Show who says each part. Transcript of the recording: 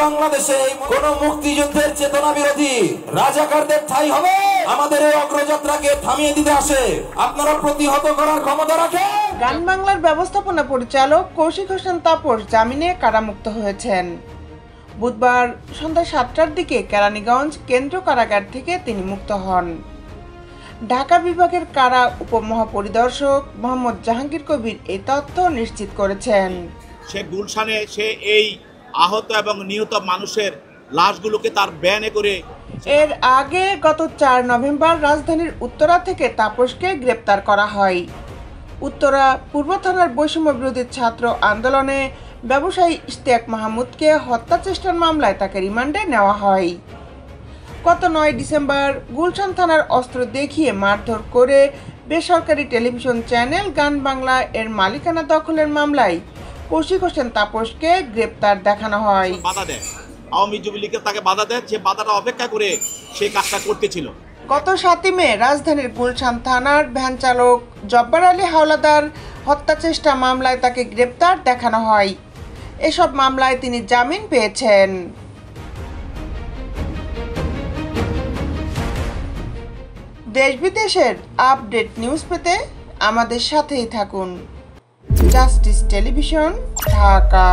Speaker 1: বাংলাদেশে কোন মুক্তিযুদ্ধের চেতনা বিরোধী রাজাকারদের ঠাঁই হবে আমাদের এই অগ্রযাত্রাকে থামিয়ে দিতে আসে আপনারা প্রতিহত করার ক্ষমতা রাখেন।
Speaker 2: গান বাংলার ব্যবস্থাপনা পরিচালক কৌশিক হোসেন তাপস জামিনে কারামুক্ত হয়েছেন। বুধবার সন্ধ্যা 7টার দিকে কেরানীগঞ্জ কেন্দ্র কারাগার থেকে তিনি মুক্ত হন। ঢাকা বিভাগের কারা উপমহাপরিদর্শক মোহাম্মদ জাহাঙ্গীর কবির এই তথ্য নিশ্চিত করেছেন।
Speaker 3: সে গুলশানে সে এই আহত এবং নিহত মানুষের লাশগুলোকে তার ভ্যানে করে
Speaker 2: এর আগে গত 4 নভেম্বর রাজধানীর উত্তরা থেকে তাপসকে গ্রেপ্তার করা হয়। উত্তরা পূর্ব থানার বৈষম্য বিরোধী ছাত্র আন্দোলনে ব্যবসায়ী ইশতিয়াক মাহমুদকে হত্যা চেষ্টার মামলায় তাকে রিমান্ডে নেওয়া হয়। গত 9 ডিসেম্বর গুলশান থানার অস্ত্র দেখিয়ে মারধর করে বেসরকারি টেলিভিশন চ্যানেল গান বাংলা এর মালিকানা দখলের মামলায় কৌশিক হোসেন তাপসকে গ্রেপ্তার দেখানো হয়।
Speaker 3: বাধা দেয়, আওয়ামী যুবলীগের তাকে বাধা দেয়, যে বাধাটা অপেক্ষা করে সেই কাজটা করতেছিল।
Speaker 2: গত 7 মে রাজধানীর গুলশান থানার ভ্যান চালক জব্বার আলী হাওলাদার হত্যা চেষ্টা মামলায় তাকে গ্রেপ্তার দেখানো হয়। এসব মামলায় তিনি জামিন পেয়েছেন। দেশ বিদেশের আপডেট নিউজ পেতে আমাদের সাথেই থাকুন। Justice television, Dhaka.